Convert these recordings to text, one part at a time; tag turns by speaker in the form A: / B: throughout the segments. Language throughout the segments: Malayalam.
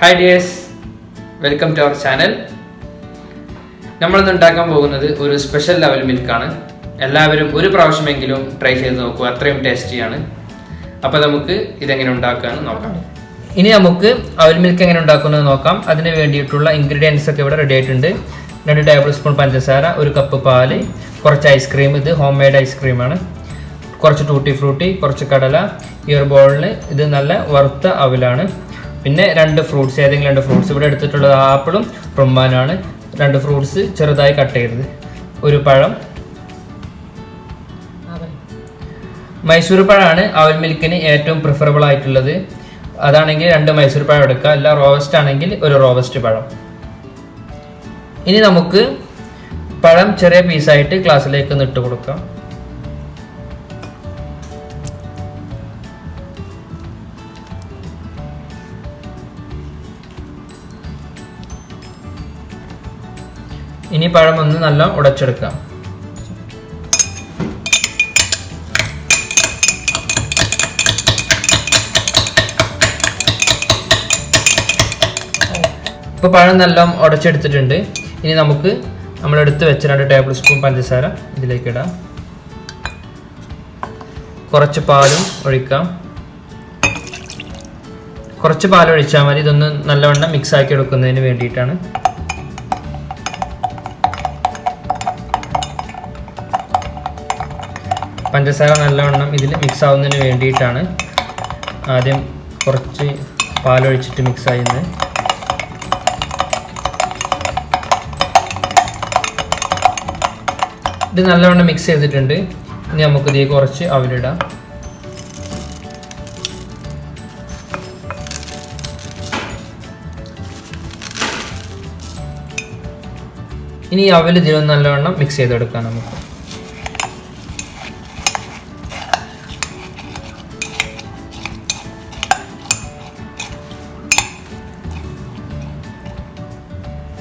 A: Hi dears, welcome to our channel. നമ്മൾ ഇന്ന് ഉണ്ടാക്കാൻ പോകുന്നത് ഒരു സ്പെഷ്യൽ ലെവൽ മിൽക്കാണ്. എല്ലാവരും ഒരു പ്രാവശ്യമെങ്കിലും ട്രൈ ചെയ്ത് നോക്കുക, അത്രയും ടേസ്റ്റിയാണ്. അപ്പോൾ നമുക്ക് ഇതെങ്ങനെ ഉണ്ടാക്കാമെന്ന് നോക്കാം. ഇനി നമുക്ക് അവൽ മിൽക്ക് എങ്ങനെ ഉണ്ടാക്കുന്നത് നോക്കാം. അതിന് വേണ്ടിയിട്ടുള്ള ഇൻഗ്രീഡിയൻസ് ഒക്കെ ഇവിടെ റെഡി ആയിട്ടുണ്ട്. 2 ടേബിൾ സ്പൂൺ പഞ്ചസാര, 1 കപ്പ് പാല്, കുറച്ച് ഐസ്ക്രീം, ഇത് ഹോം മെയ്ഡ് ഐസ്ക്രീമാണ്, കുറച്ച് ടൂട്ടി ഫ്രൂട്ടി, കുറച്ച് കടല, ഈ ഒരു ബോളിൽ ഇത് നല്ല വറുത്ത അവലാണ്. പിന്നെ 2 ഫ്രൂട്ട്സ്, ഏതെങ്കിലും 2 ഫ്രൂട്ട്സ് ഇവിടെ എടുത്തിട്ടുള്ളത് ആപ്പിളും റുമ്മാനാണ്. 2 ഫ്രൂട്ട്സ് ചെറുതായി കട്ട് ചെയ്തത്, 1 പഴം. മൈസൂർ പഴമാണ് അവൽ മിൽക്കിന് ഏറ്റവും പ്രിഫറബിൾ ആയിട്ടുള്ളത്. അതാണെങ്കിൽ 2 മൈസൂർ പഴം എടുക്കുക, അല്ല റോബസ്റ്റ് ആണെങ്കിൽ 1 റോബസ്റ്റ് പഴം. ഇനി നമുക്ക് പഴം ചെറിയ പീസായിട്ട് ഗ്ലാസ്സിലേക്ക് ഇട്ട് കൊടുക്കാം. ഇനി പഴം ഒന്ന് നല്ല ഉടച്ചെടുക്കാം. ഇപ്പോൾ പഴം നല്ല ഉടച്ചെടുത്തിട്ടുണ്ട്. ഇനി നമുക്ക് നമ്മളെടുത്ത് വെച്ച 2 ടേബിൾ സ്പൂൺ പഞ്ചസാര ഇതിലേക്ക് ഇടാം. കുറച്ച് പാലും ഒഴിക്കാം. കുറച്ച് പാലൊഴിച്ചാൽ മതി, ഇതൊന്ന് നല്ലവണ്ണം മിക്സ് ആക്കി എടുക്കുന്നതിന് വേണ്ടിയിട്ടാണ്. പഞ്ചസാര നല്ലവണ്ണം ഇതിൽ മിക്സ് ആവുന്നതിന് വേണ്ടിയിട്ടാണ് ആദ്യം കുറച്ച് പാലൊഴിച്ചിട്ട് മിക്സ് ആയിരുന്നത്. ഇത് നല്ലവണ്ണം മിക്സ് ചെയ്തിട്ടുണ്ട്. ഇനി നമുക്കിതിൽ കുറച്ച് അവലിടാം. ഇനി അവൽ ഇതിലൊന്ന് നല്ലവണ്ണം മിക്സ് ചെയ്തെടുക്കാം നമുക്ക്.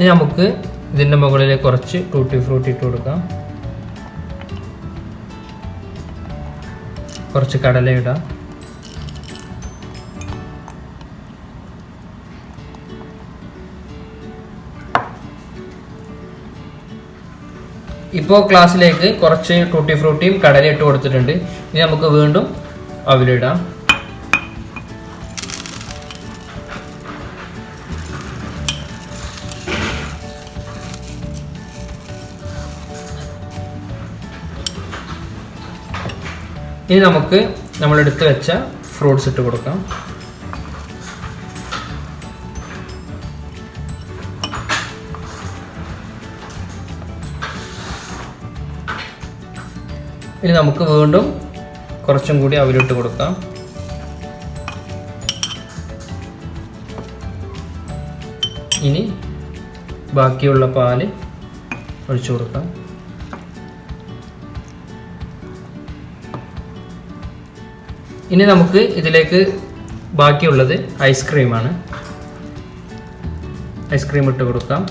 A: ഇനി നമുക്ക് ഇതിൻ്റെ മുകളിൽ കുറച്ച് ടൂട്ടി ഫ്രൂട്ടി ഇട്ട് കൊടുക്കാം. കുറച്ച് കടല ഇടാം. ഇപ്പോൾ ഗ്ലാസ്സിലേക്ക് കുറച്ച് ടൂട്ടി ഫ്രൂട്ടിയും കടല ഇട്ട് കൊടുത്തിട്ടുണ്ട്. ഇനി നമുക്ക് വീണ്ടും അവലിടാം. ഇനി നമുക്ക് നമ്മളെടുത്ത് വെച്ച ഫ്രൂട്ട്സ് ഇട്ട് കൊടുക്കാം. ഇനി നമുക്ക് വീണ്ടും കുറച്ചും കൂടി അവലിട്ട് കൊടുക്കാം. ഇനി ബാക്കിയുള്ള പാല് ഒഴിച്ചു കൊടുക്കാം. ഇനി നമുക്ക് ഇതിലേക്ക് ബാക്കിയുള്ളത് ഐസ്ക്രീമാണ്. ഐസ്ക്രീം ഇട്ട് കൊടുക്കാം.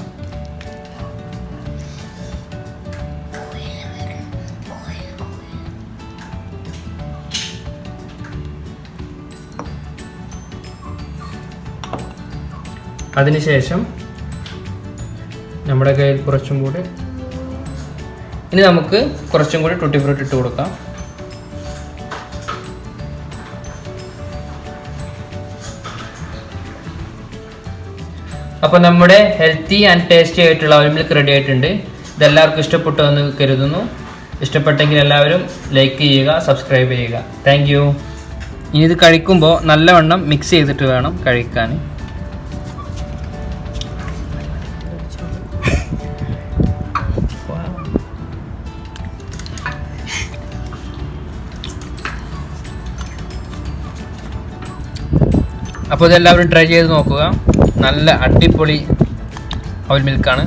A: അതിനുശേഷം നമ്മുടെ കയ്യിൽ കുറച്ചും കൂടി, ഇനി നമുക്ക് കുറച്ചും കൂടി ടൂട്ടി ഫ്രൂട്ടി ഇട്ട് കൊടുക്കാം. അപ്പോൾ നമ്മുടെ ഹെൽത്തി ആൻഡ് ടേസ്റ്റി ആയിട്ടുള്ള അവൽ മിൽക്ക് റെഡി ആയിട്ടുണ്ട്. ഇതെല്ലാവർക്കും ഇഷ്ടപ്പെട്ടു എന്ന് കരുതുന്നു. ഇഷ്ടപ്പെട്ടെങ്കിൽ എല്ലാവരും ലൈക്ക് ചെയ്യുക, സബ്സ്ക്രൈബ് ചെയ്യുക. Thank you. ഇനി ഇത് കഴിക്കുമ്പോൾ നല്ലവണ്ണം മിക്സ് ചെയ്തിട്ട് വേണം കഴിക്കാൻ. അപ്പോൾ ഇതെല്ലാവരും ട്രൈ ചെയ്ത് നോക്കുക. നല്ല അടിപൊളി അവൽ മിൽക്കാണ്.